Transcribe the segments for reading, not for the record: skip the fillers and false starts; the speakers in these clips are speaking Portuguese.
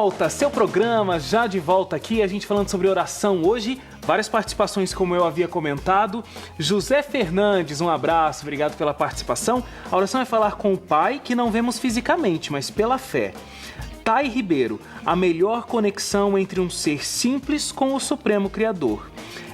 volta, seu programa já de volta aqui, a gente falando sobre oração hoje, várias participações como eu havia comentado. José Fernandes, um abraço, obrigado pela participação. A oração é falar com o Pai que não vemos fisicamente, mas pela fé. Thay Ribeiro, a melhor conexão entre um ser simples com o Supremo Criador.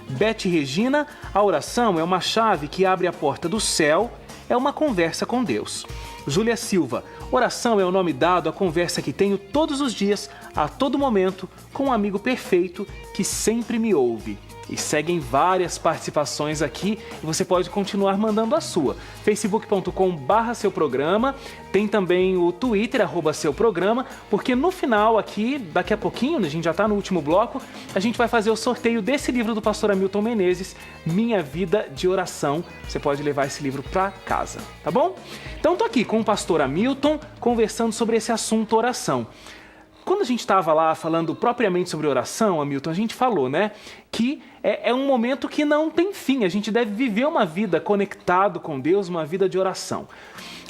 Beth Regina, a oração é uma chave que abre a porta do céu, é uma conversa com Deus. Júlia Silva, oração é o nome dado à conversa que tenho todos os dias, a todo momento, com um amigo perfeito que sempre me ouve. E seguem várias participações aqui e você pode continuar mandando a sua. facebook.com/seu programa, tem também o Twitter, @seu programa, porque no final aqui, daqui a pouquinho, a gente já está no último bloco, a gente vai fazer o sorteio desse livro do pastor Hamilton Menezes, Minha Vida de Oração. Você pode levar esse livro para casa, tá bom? Então tô aqui com o pastor Hamilton, conversando sobre esse assunto oração. Quando a gente estava lá falando propriamente sobre oração, Hamilton, a gente falou, né, que é um momento que não tem fim. A gente deve viver uma vida conectado com Deus, uma vida de oração.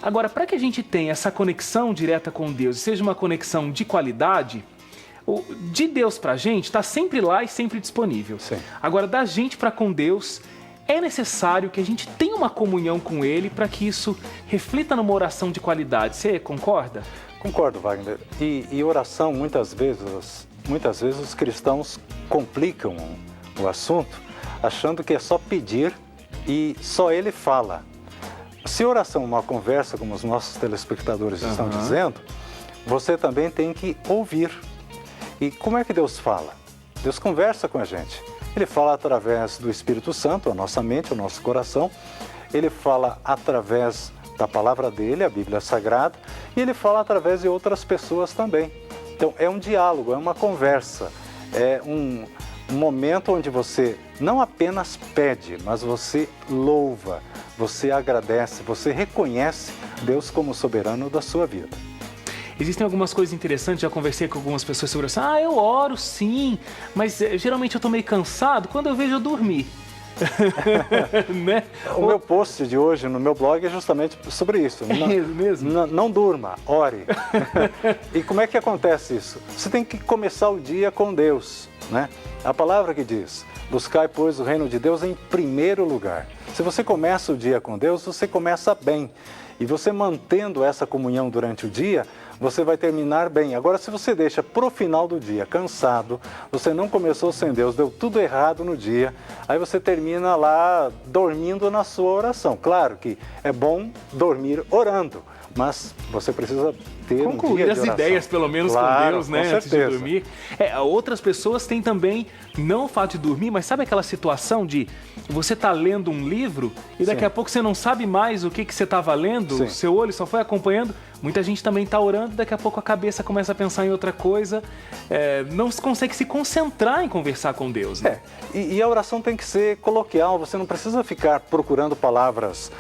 Agora, para que a gente tenha essa conexão direta com Deus, seja uma conexão de qualidade, de Deus para a gente está sempre lá e sempre disponível. Sim. Agora, da gente para com Deus, é necessário que a gente tenha uma comunhão com Ele para que isso reflita numa oração de qualidade. Você concorda? Concordo, Wagner. E oração, muitas vezes os cristãos complicam o assunto, achando que é só pedir e só ele fala. Se oração é uma conversa, como os nossos telespectadores estão dizendo, você também tem que ouvir. E como é que Deus fala? Deus conversa com a gente. Ele fala através do Espírito Santo, a nossa mente, o nosso coração. Ele fala através da palavra dele, a Bíblia Sagrada, e ele fala através de outras pessoas também. Então é um diálogo, é uma conversa, é um momento onde você não apenas pede, mas você louva, você agradece, você reconhece Deus como soberano da sua vida. Existem algumas coisas interessantes, já conversei com algumas pessoas sobre isso. Eu oro sim, mas geralmente eu estou meio cansado, quando eu vejo eu dormir. Né? O meu post de hoje no meu blog é justamente sobre isso. Não durma, ore. E como é que acontece isso? Você tem que começar o dia com Deus, né? A palavra que diz, buscai, pois, o reino de Deus em primeiro lugar. Se você começa o dia com Deus, você começa bem. E você mantendo essa comunhão durante o dia, você vai terminar bem. Agora, se você deixa pro final do dia cansado, você não começou sem Deus, deu tudo errado no dia, aí você termina lá dormindo na sua oração. Claro que é bom dormir orando, mas você precisa ter um dia de oração. Concluir as ideias, pelo menos, claro, com Deus, né? Com antes de certeza. dormir. Outras pessoas têm também, não o fato de dormir, mas sabe aquela situação de você tá lendo um livro e daqui Sim. a pouco você não sabe mais o que você estava lendo, Sim. o seu olho só foi acompanhando. Muita gente também está orando, daqui a pouco a cabeça começa a pensar em outra coisa, não consegue se concentrar em conversar com Deus. Né? E a oração tem que ser coloquial, você não precisa ficar procurando palavras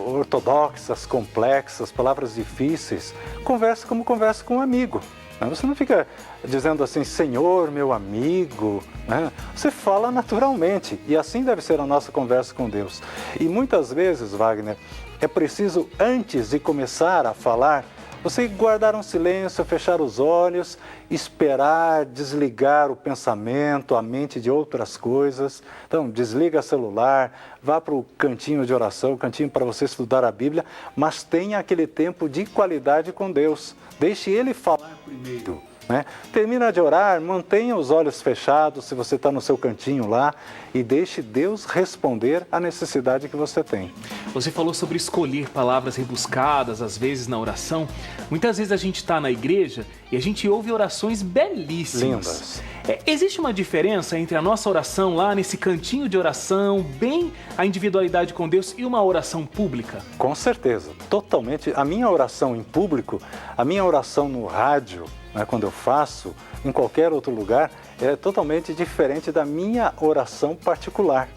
ortodoxas, complexas, palavras difíceis. Conversa como conversa com um amigo. Né? Você não fica dizendo assim, Senhor, meu amigo. Né? Você fala naturalmente e assim deve ser a nossa conversa com Deus. E muitas vezes, Wagner, é preciso, antes de começar a falar, você guardar um silêncio, fechar os olhos, esperar, desligar o pensamento, a mente de outras coisas. Então, desliga o celular, vá para o cantinho de oração, cantinho para você estudar a Bíblia, mas tenha aquele tempo de qualidade com Deus. Deixe Ele falar primeiro. Né? Termina de orar, mantenha os olhos fechados se você está no seu cantinho lá e deixe Deus responder à necessidade que você tem. Você falou sobre escolher palavras rebuscadas, às vezes na oração. Muitas vezes a gente está na igreja e a gente ouve orações belíssimas. Lindas. Existe uma diferença entre a nossa oração lá nesse cantinho de oração, bem a individualidade com Deus, e uma oração pública? Com certeza, totalmente. A minha oração em público, a minha oração no rádio, né, quando eu faço, em qualquer outro lugar, é totalmente diferente da minha oração particular.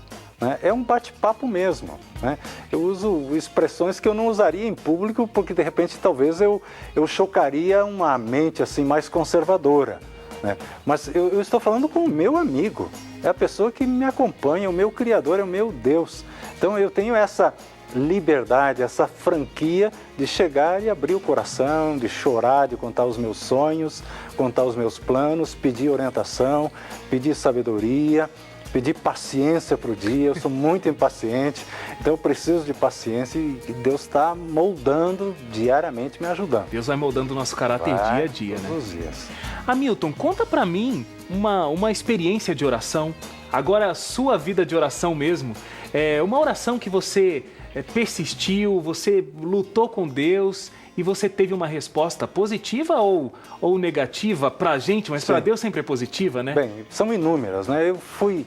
Né? É um bate-papo mesmo. Né? Eu uso expressões que eu não usaria em público, porque de repente talvez eu chocaria uma mente assim mais conservadora. Né? Mas eu estou falando com o meu amigo, é a pessoa que me acompanha, o meu Criador, é o meu Deus. Então eu tenho essa liberdade, essa franquia de chegar e abrir o coração, de chorar, de contar os meus sonhos, contar os meus planos, pedir orientação, pedir sabedoria, pedir paciência para o dia. Eu sou muito impaciente, então eu preciso de paciência e Deus está moldando diariamente, me ajudando. Deus vai moldando o nosso caráter dia a dia, né? Todos os dias. Hamilton, conta pra mim uma experiência de oração, agora a sua vida de oração mesmo, uma oração que você persistiu, você lutou com Deus e você teve uma resposta positiva ou negativa pra gente, mas para Deus sempre é positiva, né? Bem, são inúmeras, né? Eu fui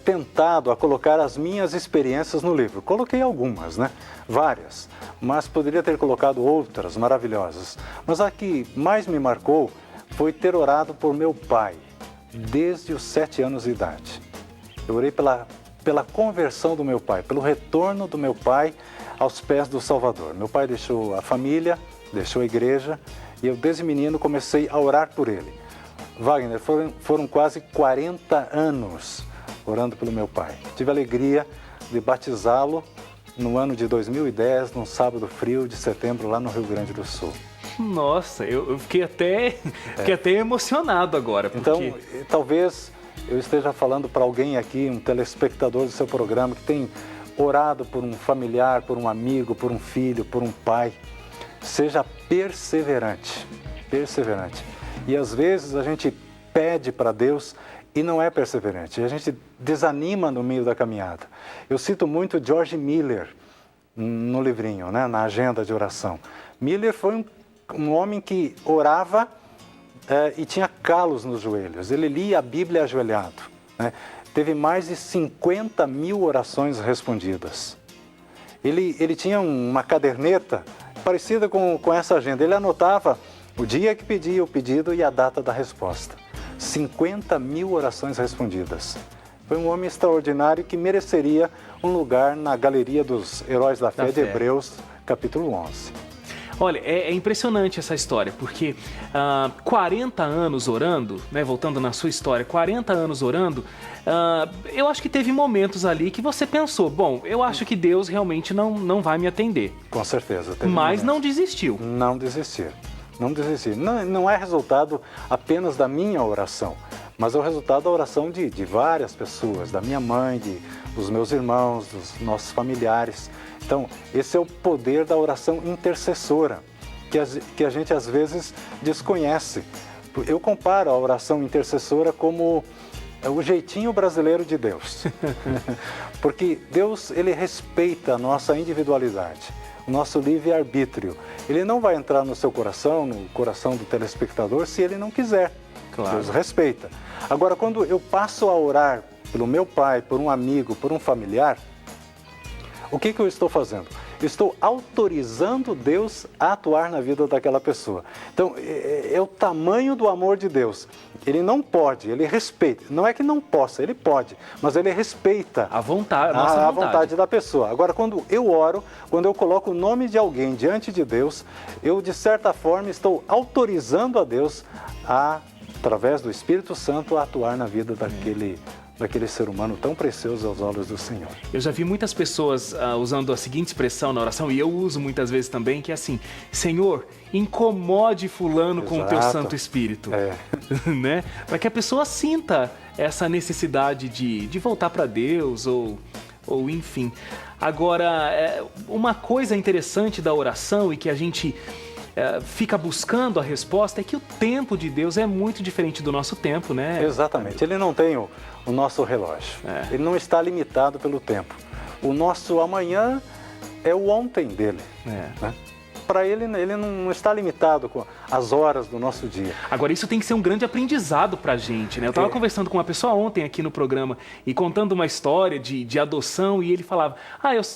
tentado a colocar as minhas experiências no livro. Coloquei algumas, né? Várias, mas poderia ter colocado outras maravilhosas. Mas a que mais me marcou foi ter orado por meu pai, desde os 7 anos de idade. Eu orei pela conversão do meu pai, pelo retorno do meu pai aos pés do Salvador. Meu pai deixou a família, deixou a igreja, e eu desde menino comecei a orar por ele. Wagner, foram quase 40 anos orando pelo meu pai. Tive a alegria de batizá-lo no ano de 2010, num sábado frio de setembro, lá no Rio Grande do Sul. Nossa, eu fiquei até emocionado agora. Porque... Então, talvez eu esteja falando para alguém aqui, um telespectador do seu programa, que tem orado por um familiar, por um amigo, por um filho, por um pai. Seja perseverante, perseverante. E às vezes a gente pede para Deus e não é perseverante. A gente desanima no meio da caminhada. Eu cito muito George Miller no livrinho, né, na agenda de oração. Miller foi um homem que orava e tinha calos nos joelhos. Ele lia a Bíblia ajoelhado, né? Teve mais de 50 mil orações respondidas. Ele tinha uma caderneta parecida com essa agenda. Ele anotava o dia que pedia o pedido e a data da resposta. 50 mil orações respondidas. Foi um homem extraordinário que mereceria um lugar na galeria dos heróis da fé de Hebreus, capítulo 11. Olha, é impressionante essa história, porque 40 anos orando, né, voltando na sua história, 40 anos orando, eu acho que teve momentos ali que você pensou, bom, eu acho que Deus realmente não vai me atender. Com certeza. Mas não desistiu. Não desistir. Não desistir. Não é resultado apenas da minha oração, mas é o resultado da oração de várias pessoas, da minha mãe, dos meus irmãos, dos nossos familiares. Então, esse é o poder da oração intercessora, que a gente às vezes desconhece. Eu comparo a oração intercessora como o jeitinho brasileiro de Deus. Porque Deus, ele respeita a nossa individualidade, o nosso livre-arbítrio. Ele não vai entrar no seu coração, no coração do telespectador, se ele não quiser. Claro. Deus respeita. Agora, quando eu passo a orar pelo meu pai, por um amigo, por um familiar, o que eu estou fazendo? Eu estou autorizando Deus a atuar na vida daquela pessoa. Então, é o tamanho do amor de Deus. Ele não pode, ele respeita. Não é que não possa, ele pode, mas ele respeita a vontade da pessoa. Agora, quando eu oro, quando eu coloco o nome de alguém diante de Deus, eu, de certa forma, estou autorizando a Deus através do Espírito Santo, a atuar na vida daquele ser humano tão precioso aos olhos do Senhor. Eu já vi muitas pessoas usando a seguinte expressão na oração, e eu uso muitas vezes também, que é assim, Senhor, incomode fulano com o teu Santo Espírito. Né? Para que a pessoa sinta essa necessidade de voltar para Deus, ou enfim. Agora, uma coisa interessante da oração e que a gente fica buscando a resposta é que o tempo de Deus é muito diferente do nosso tempo, né? Exatamente. Ele não tem o nosso relógio. Ele não está limitado pelo tempo. O nosso amanhã é o ontem dele. Né? Para ele não está limitado com as horas do nosso dia. Agora, isso tem que ser um grande aprendizado para a gente, né? Eu estava conversando com uma pessoa ontem aqui no programa e contando uma história de adoção, e ele falava,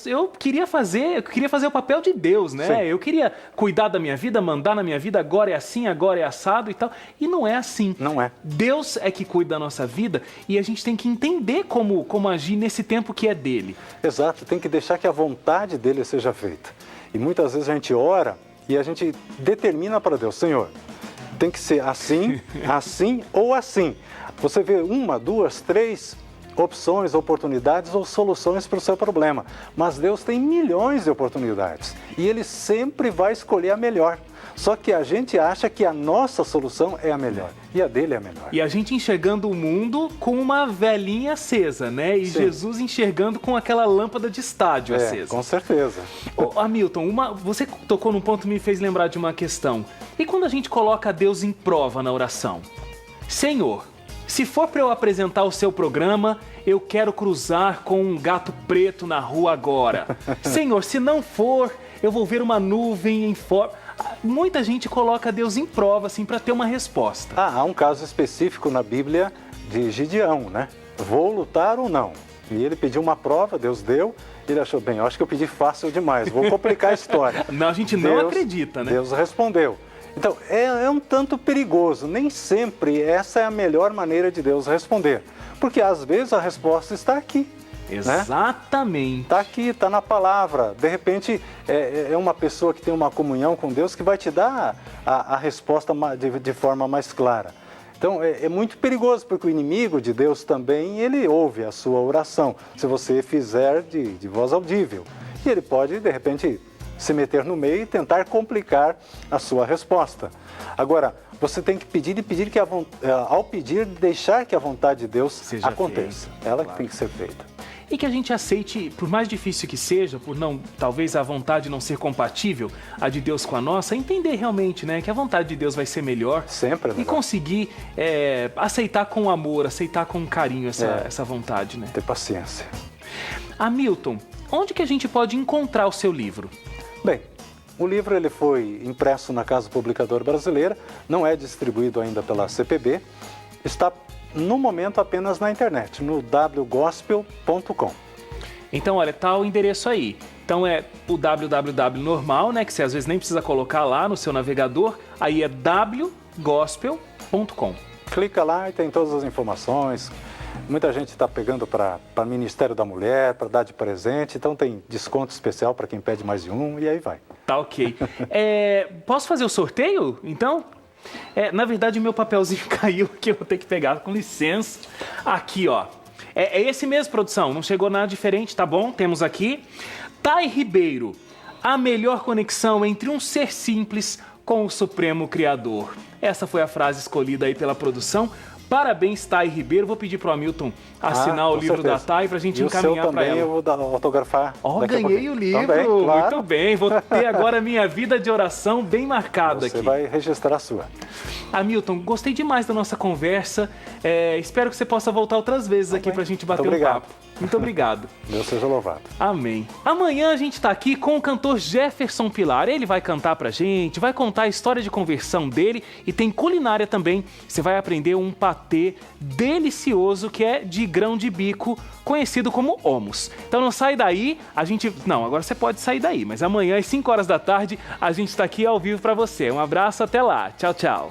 eu queria fazer o papel de Deus, né? Sim. Eu queria cuidar da minha vida, mandar na minha vida, agora é assim, agora é assado e tal. E não é assim. Não é. Deus é que cuida da nossa vida e a gente tem que entender como agir nesse tempo que é dele. Exato, tem que deixar que a vontade dele seja feita. E muitas vezes a gente ora e a gente determina para Deus, Senhor, tem que ser assim, assim ou assim. Você vê 1, 2, 3 opções, oportunidades ou soluções para o seu problema. Mas Deus tem milhões de oportunidades e Ele sempre vai escolher a melhor. Só que a gente acha que a nossa solução é a melhor e a dele é a melhor. E a gente enxergando o mundo com uma velinha acesa, né? E Sim. Jesus enxergando com aquela lâmpada de estádio acesa. Com certeza. Ô, Hamilton, você tocou num ponto que me fez lembrar de uma questão. E quando a gente coloca Deus em prova na oração? Senhor, se for para eu apresentar o seu programa, eu quero cruzar com um gato preto na rua agora. Senhor, se não for, eu vou ver uma nuvem em forma... Muita gente coloca Deus em prova, assim, para ter uma resposta. Há um caso específico na Bíblia de Gideão, né? Vou lutar ou não? E ele pediu uma prova, Deus deu, e ele achou, bem, eu acho que eu pedi fácil demais, vou complicar a história. Não, a gente não acredita, né? Deus respondeu. Então, é um tanto perigoso, nem sempre essa é a melhor maneira de Deus responder, porque às vezes a resposta está aqui. Exatamente. Está aqui, está na palavra. De repente, é uma pessoa que tem uma comunhão com Deus que vai te dar a resposta de forma mais clara. Então, é muito perigoso, porque o inimigo de Deus também, ele ouve a sua oração, se você fizer de voz audível. E ele pode, de repente, se meter no meio e tentar complicar a sua resposta. Agora, você tem que pedir e pedir que, ao pedir, deixar que a vontade de Deus seja aconteça. feita, Ela claro. tem que ser feita. E que a gente aceite, por mais difícil que seja, por não, talvez a vontade não ser compatível, a de Deus com a nossa, entender realmente, né, que a vontade de Deus vai ser melhor. Sempre, né? E conseguir aceitar com amor, aceitar com carinho essa vontade, né? Ter paciência. Hamilton, onde que a gente pode encontrar o seu livro? Bem, o livro ele foi impresso na Casa Publicadora Brasileira, não é distribuído ainda pela CPB, está no momento apenas na internet, no wgospel.com. Então, olha, tá o endereço aí. Então é o www normal, né, que você às vezes nem precisa colocar lá no seu navegador, aí é wgospel.com. Clica lá e tem todas as informações. Muita gente está pegando para Ministério da Mulher, para dar de presente, então tem desconto especial para quem pede mais de um e aí vai. Tá ok. Posso fazer o sorteio, então? Na verdade, o meu papelzinho caiu aqui, eu vou ter que pegar, com licença. Aqui, ó. É esse mesmo, produção, não chegou nada diferente, tá bom? Temos aqui. Thay Ribeiro, a melhor conexão entre um ser simples com o Supremo Criador. Essa foi a frase escolhida aí pela produção. Parabéns, Thay Ribeiro. Vou pedir pro Hamilton assinar o livro da Thay pra gente encaminhar para ela. Eu vou autografar. Ganhei o livro. Também, claro. Muito bem. Vou ter agora a minha vida de oração bem marcada aqui. Você vai registrar a sua. Hamilton, gostei demais da nossa conversa. Espero que você possa voltar outras vezes aqui pra gente bater um papo. Muito obrigado. Deus seja louvado. Amém. Amanhã a gente tá aqui com o cantor Jefferson Pilar. Ele vai cantar pra gente, vai contar a história de conversão dele e tem culinária também. Você vai aprender um patê delicioso que é de grão de bico, conhecido como hummus. Então não sai daí, Não, agora você pode sair daí, mas amanhã às 5 horas da tarde a gente tá aqui ao vivo pra você. Um abraço, até lá. Tchau, tchau.